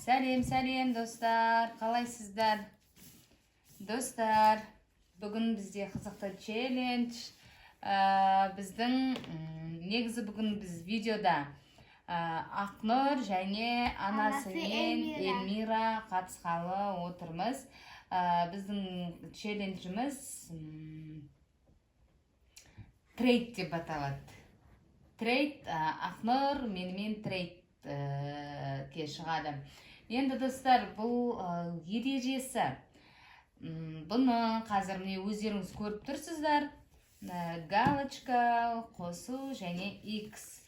Сәлем достар, қалайсыздар? Достар, бүгін бізде қызықты челлендж. Біздің негізі бүгін біз видеода Ақнұр және анасымен Эльмира қатысқалы отырмыз. Біздің челленджіміз трейд деп аталады. Трейд, Ақнұр менімен трейдке шығады. Енді достар, бұл ережесі. Бұны қазір міне өздеріңіз көріп тұрсыздар. Галочка, қосу және X.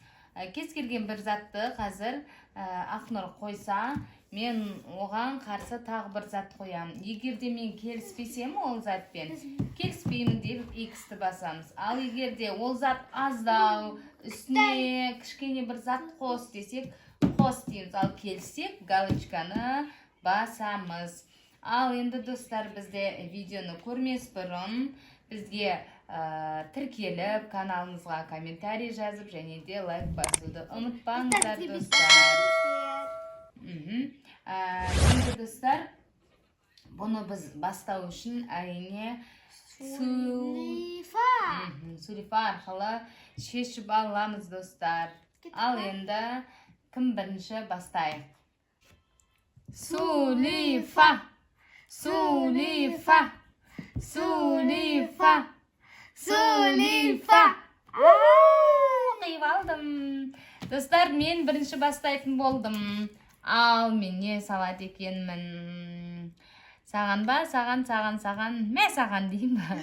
Кез келген бір затты қазір Ақнұр қойса, мен оған қарсы тағы бір зат қоямын. Егер де мен келіспесем ол затпен, келіспеймін деп X-ті басамыз. Ал егер де ол зат аздау, үстіне кішкене бір зат қос десек, қос дейміз. Ал келсек, галочканы басамыз. Ал енді достар, бізде видеоны көрмес бұрын бізге тіркеліп, каналымызға комментарий жазып, және де лайк басуды ұмытпаңыздар достар. Енді достар, бұны біз бастау үшін әрине сулифа арқылы шешіп аламыз достар. Ал енді кім бірінші бастайық? Сулифа, сулифа, сулифа, сулифа. Қиып алдым. Достар, мен бірінші бастайтын болдым. Ал мен не салады екенмін? Саған ба? Саған. Мә саған деймін ба?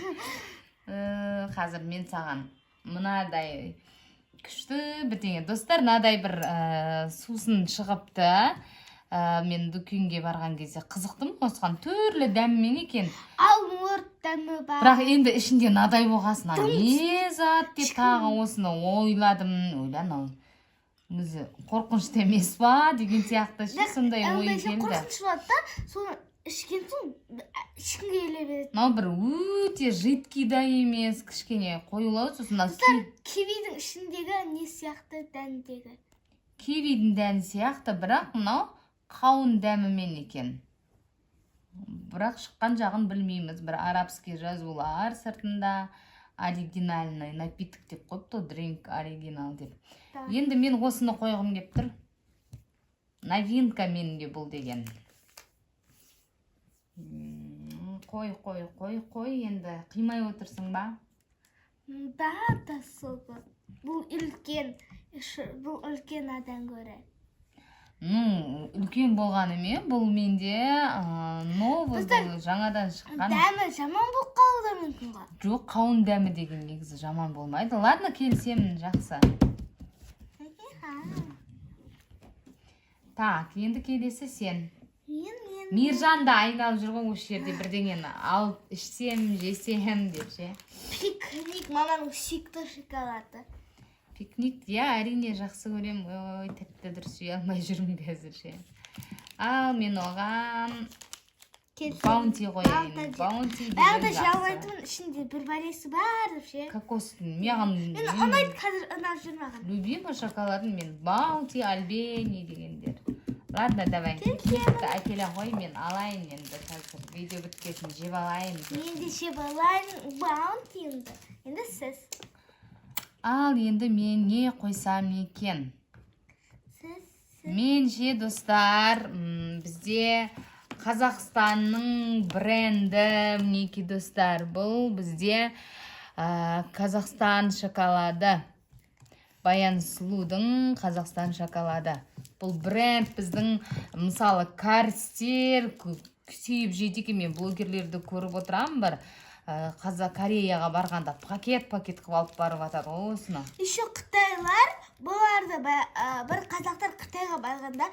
Қазір мен саған. Мынадай күшті бірдеңе. Достар, мынадай бір сусын шығыпты. Мен дүкенге барған кезде қызықтым, осыған түрлі дәммен екен. Ал мұрт дәмі бар. Бірақ енді ішінде надай болғасын, не зат деп тағы осыны ойладым. Ойлан, өзі қорқынышты емес па деген сияқты сондай ой келді. Қорқыныш болады да, соны ішкен соң ішкінге еле береді. Мынау бір өте жидкий да емес, кішкене қоюлау. Сосын кивидің ішіндегі не сияқты дәндегі? Кивидің дәні сияқты, бірақ мынау қауын дәмімен екен. Бірақ шыққан жағын білмейміз. Бір арабский жазулар сыртында оригинальный напиток деп қойыпты, дринк оригинал деп. Енді мен осыны қойғым кеп тұр. Новинка менде бұл деген. Қой, енді қимай отырсың ба? Да, солғы. Бұл үлкен адан көрі. Үлкен болғанымен, бұл менде новый, жаңадан шыққан. Дәмі жаман болып қалуы мүмкін ғой. Жоқ, қауын дәмі деген негізі жаман болмайды. Ладно, келісемін, жақсы. Так, енді келесі сен. Мейіржанды айналып жүрген осы жерде бірдеңені алып ішсем, жесем деп ше. Пикник, маманың сүйікті шоколады. Пикник, әрине жақсы көрем. Ой, тәтті дұрыс жей алмай жүрмін қазір ше. Ал мен оған баунти қойайын. Баунти деген жақсы. Бәрді жалмайтын ішінде бір бәресі бар деп ше. Кокостың. Мен ұнайды қазір ұнап жүрмаған. Любимый шоколадым мен баунти, альбени дегендер. Ладно, давай. Пикникті әкеле қой, мен алайын енді қазір. Видео біткесін жеп алайын. Мен де жеп алайын баунтиімді. Енді сіз. Ал енді мен не қойсам екен? Мен же достар, бізде Қазақстанның бренді мінеки достар. Бұл бізде Қазақстан шоколады. Баян Сұлудың Қазақстан шоколады. Бұл бренд біздің, мысалы, карстер сүйіп жейді екен. Мен блогерлерді көріп отырам бір. Кореяға барғанда пакет қып алып барып атады осыны. Еще қытайлар, бұларды бір қазақтар Қытайға барғанда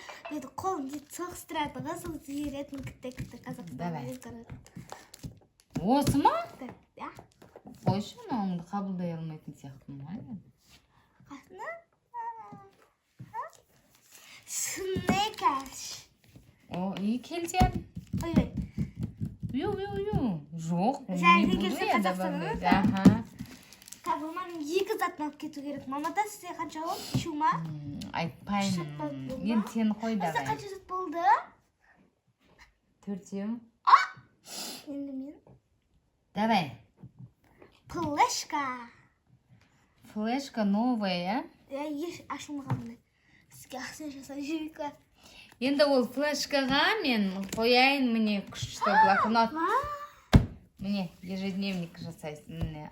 қолын соғыстырады ғой, сол зеретін кітті Қазақстан. Осы ма? Да. Қойшы, мұныңды қабылдай алмайтын сияқты ма? Қасына? Снекерш. Келсем? Ой. Жоқ, не болды я добавляю. Маманың екі затын алып кету керек. Мамада сізде қанша болды? Шума? Айтпаймын. Мен сені қой давай. Қанша зат болды? Төртеу. Енді мен. Давай. Флешка. Флешка новая, Я еш ашылмағанмын. Сізге ақсын жасай жүрейік. Енді ол флешкаға мен қояйын міне күшті блокнот. Міне ежедневник жасайсың. Міне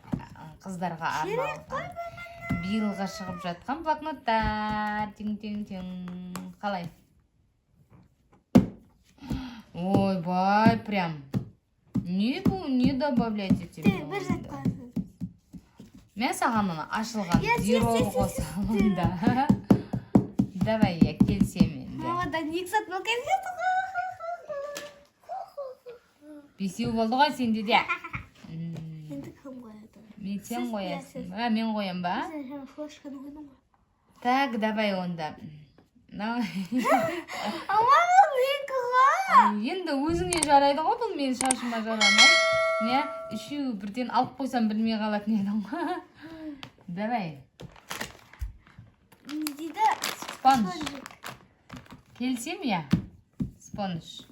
қыздарға арналған. Биылға шығып жатқан блокноттар. Тин-тин-тин. Қалай? Ой, бай, прям. Не добавлять этим. Бір зат қойсын. Мен саған мұны ашылған зеро қосамын да. Давай, я келсем. Мамадан екі сат бұл келген. Бесеу болды ғой сенде де. Енді кім қояды? Сен қоясың. Мен қоям ба? Сен флешканы қойдың ғой. Так, давай онда. Ама бұл екі ғой. Енді өзіңе жарайды ғой, бұл мен шашыма жарамай. Не? Үшеу бірден алып қойсам білмей қалатын едің ғой. Давай. Дейді Спонж. Келсем я? Спонж.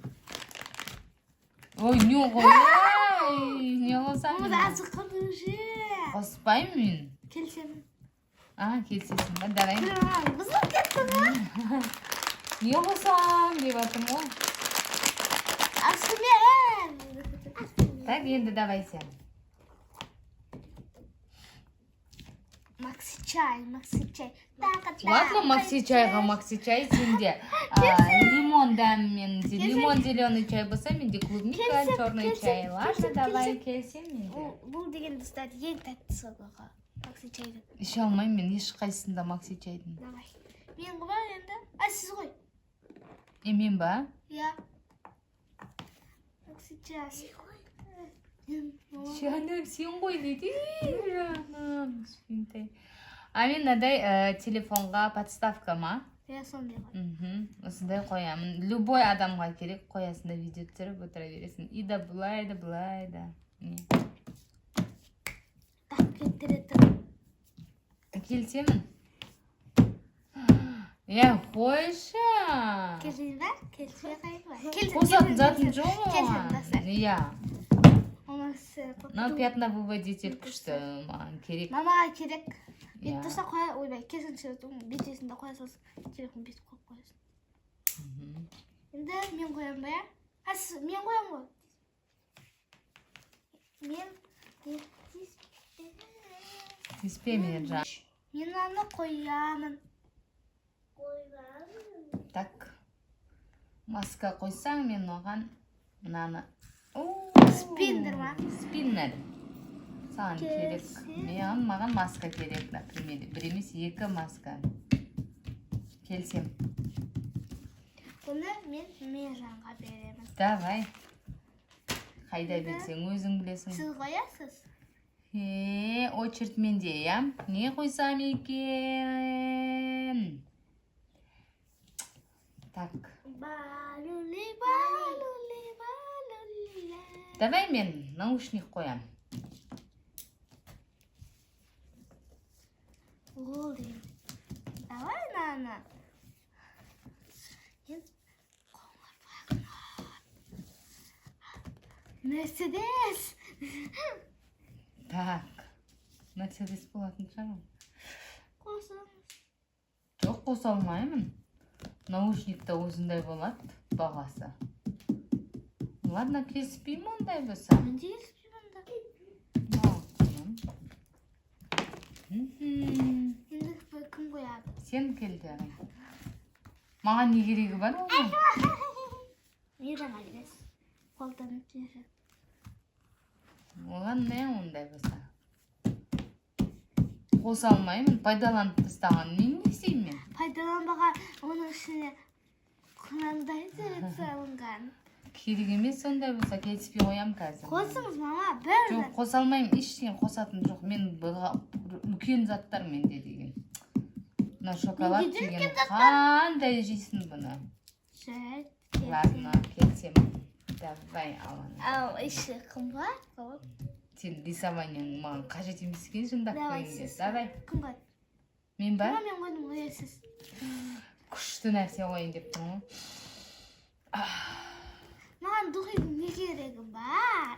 Ой, не қой. Не қосам? Мамада азық қылышы. Қоспаймын мен. Келсем. Келсесің ба? Давай. Бұзылып кетті ғой. Не қосам деп атым ғой. Ашымен. Так, енді давай сен. Макси чай. Ладно, Макси чай сенде лимон дәммен, лимон зеленый чай болса, менде клубника, черный чай. Ладно, давай келсем менде. Бұл деген достар ең тәттісі ғой. Макси чайдың. Іше алмаймын мен ешқайсысында Макси чайдың. Давай. Мен ғой енді. Сіз ғой. Мен ба? Я. Макси чай. Жаным, сен ғой дейді. Жаным, кішкентай. Мен мынадай телефонға подставка ма? Я сондай ғой. Осындай қоямын. Любой адамға керек, қоясың да видео түсіріп отыра бересің. И да бұлай да. Так, кеттеретін. Келсемін. Қойшы. Келсен ба? Келсен қайық ба? Қосатын затын жоқ Келсен оған. басар. Мынау пятновыводитель күшті маған керек. Мамаға керек. Беттоса қоя, ойбай, кесінші бетесінде қоя салсын. Телефон бет қойып қоясын. Енді мен қоям ба, я? Мен қоям ғой. Мен Теспе мен жан. Мен аны қоямын. Так. Маска қойсаң, мен оған мынаны. Спиндер ма? Спиннер. Саған керек. Маған маска керек, например. Бір емес, екі маска. Келсем. Бұны мен Мейранға беремін. Давай. Қайда берсең, өзің білесің. Сіз қоясыз? Очередь менде, я? Не қойсам екен? Так. Давай мен наушник қоям. Ол дейм. Давай наны. Мерседес. Так. Мерседес болатын шығар. Қосамыз. Жоқ, қоса алмаймын. Наушникта осындай болады бағасы. Ладно, кеспеймін ондай болса. Менде кеспеймін да. Енді кім қояды? Сен келді. Маған не керегі бар оған? Мейран албес. Қолданып жүреді. Оған не ондай болса? Қоса алмаймын, пайдаланып тастаған. Мен не істеймін? Пайдаланбаған оның ішіне қынандай сурет салынған. Керек емес сондай болса, келіспей қоям қазір. Қосыңыз, мама, бір Жоқ, қоса алмаймын, ештеңе қосатын жоқ. Мен үлкен заттар менде деген. Мына шоколад деген қандай жейсің бұны? Жарайды. Ладно, келсем. Давай алан. Ал, іші кім бар? Сен рисованияң маған қажет емес екен, жындап қойыңды. сіз. Давай. Кім қойды? Мен ба? Мен қойдым, қоясыз. Күшті нәрсе қойын деп тұрмын ғой. Маған духидің не керегі бар?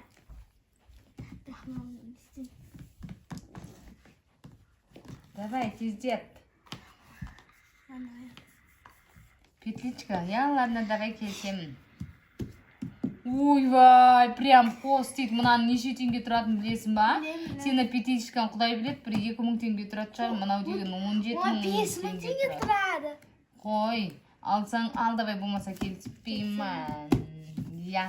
Давай, тездет. Петличка. Я, ладно, давай келсемін. Ойбай, прям қос дейді. Мұнан неше теңге тұратын білесің ба? Білемін. Сені петличканы құдай білет, бір 2000 теңге тұратын шығар. Мынау деген 17 О, 000 5000 теңге тұрады. Қой, алсаң ал, давай, болмаса келіспеймін. Я.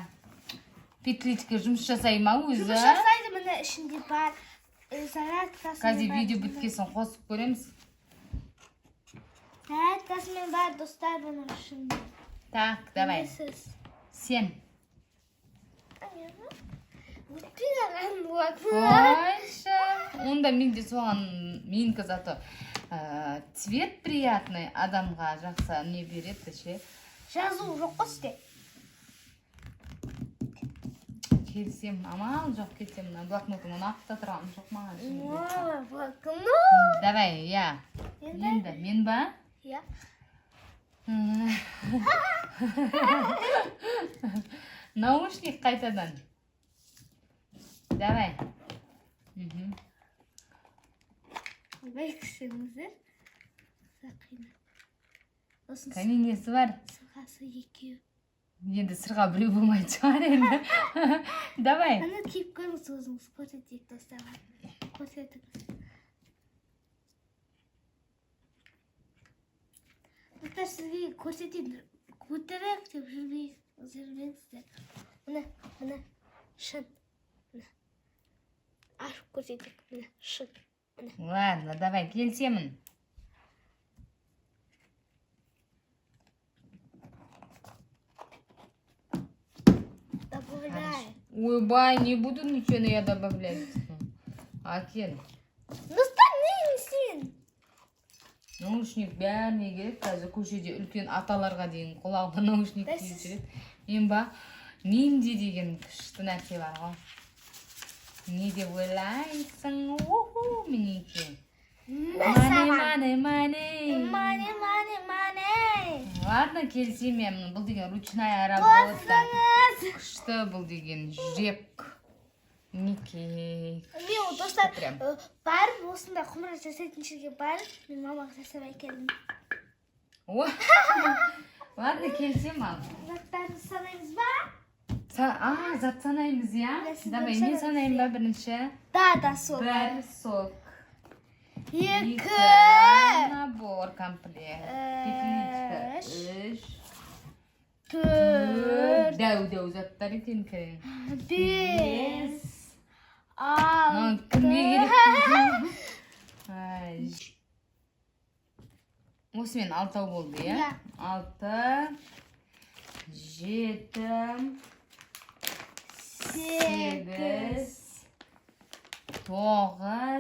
Петличка жұмыс жасай ма өзі? Жұмыс жасайды, міне ішінде бар. Зарядкасы Қазір видео біткесін қосып көреміз. Зарядкасымен бар, достар, бұның ішінде. Так, давай. Сіз. Сен. Өтпеген болады. Қойшы. Онда мен де соған, менікі зато цвет приятный, адамға жақсы не береді ше. Жазу жоқ қосты. Келсем, амал жоқ кетсем, блокнотым оны ақта тұрған жоқ маған şimdi. Блокнот. Давай, я. Енді, мен ба? Я. Наушник қайтадан. Давай. Бәйкісіңіздер. Сақина. Кәне несі бар? Сырғасы екеу. Енді сырға біреу болмайды шығар енді. Давай. Ана кейіп көріңіз өзіңіз көрсетейік достарға. Көрсетіңіз. Достар сізге көрсетейін. Көтерек деп жүрмеңіздер. Міне, шын. Ашып көрсетейік. Міне, шын. Ладно, давай, келсемін. Добавляй. Ойбай, не буду ничего я добавлять. Акен. Достар неймісін? Наушник бәріне керек. Қазір көшеде үлкен аталарға дейін құлағына наушник киіп жүреді. Мен ба, менде деген күшті нәрсе бар ғой. Не деп ойлайсың? Уху, мінеке. Мане. Ладно, келсемем. Бұл деген ручная работа. Күшті бұл деген жүрек. Мінеке. Мен достар бар, осында құмыра жасайтын жерге бар. Мен мамаға жасап әкелдім. Ладно, келсем ал. Заттарды санаймыз ба? Зат санаймыз, я? Давай, мен санайым ба бірінші? Да, сок. Бір сок. Екі. Набор, комплект. Петличка. Үш. Төрт. Дәу заттар екен кірін. Бес. Кімге керек? Осымен алтау болды, я? 6, 7, 8, 9,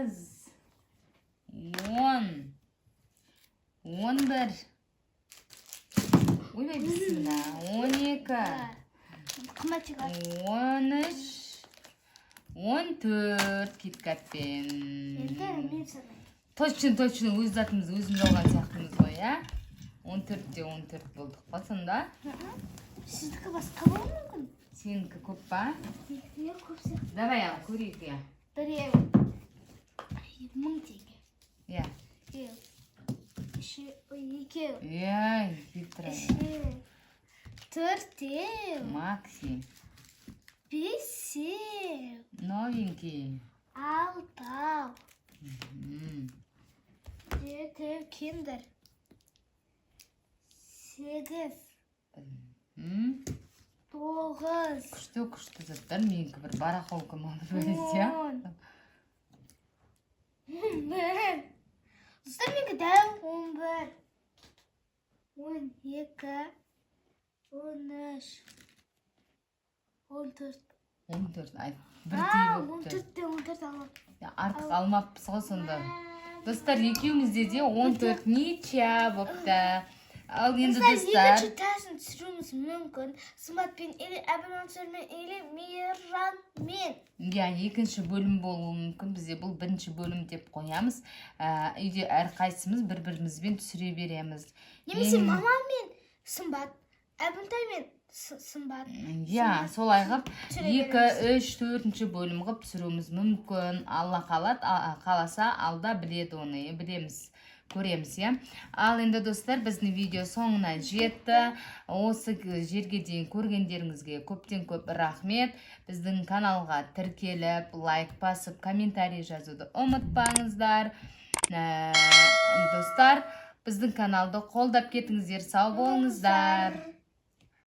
10, 11. Ойбай, бісміллә. 12, Қымбат шығар. 13, 14 киткатпен. Енді мен санаймын. Точно өз затымыз өзіміз алған сияқтымыз ғой, я? 14-те 14 болдық па сонда? Сіздікі басқа болуы мүмкін? Сенікі көп па? Менікі көп сияқты. Давай ал, көрейік, я. Біреу. 1000 теңге. Я. Екеу. Яй, хитро. Төртеу. Макси. Бесеу. Новенький. Алтау. Жетеу киндер. 8. 9. Күшті заттар, менікі бір барахолкам алып өрес, я? 11. Достар менікі дәу 11. 12. 13. 14. 14, айт. Бірдей болыпты. 14-те 14 алып. Артық алмаппыз ғой сонда. Достар, екеумізде де 14 неча болыпты. Ал енді достар. Екінші тасын түсіруіміз мүмкін. Сыматпен или абоненттермен или мейранмен. Я, екінші бөлім болуы мүмкін. Бізде бұл бірінші бөлім деп қоямыз. Үйде әрқайсымыз бір-бірімізбен түсіре береміз. Немесе мамамен Сымбат, әбінтаймен сымбат. Иә, солай қып Түсіре 2, 3, 4 бөлім қып түсіруіміз мүмкін. Алла қаласа алда біледі оны, білеміз. Көреміз, иә. Ал енді достар, біздің видео соңына жетті. Осы жерге дейін көргендеріңізге көптен көп рахмет. Біздің каналға тіркеліп, лайк басып, комментарий жазуды ұмытпаңыздар. Достар, біздің каналды қолдап кетіңіздер, сау болыңыздар.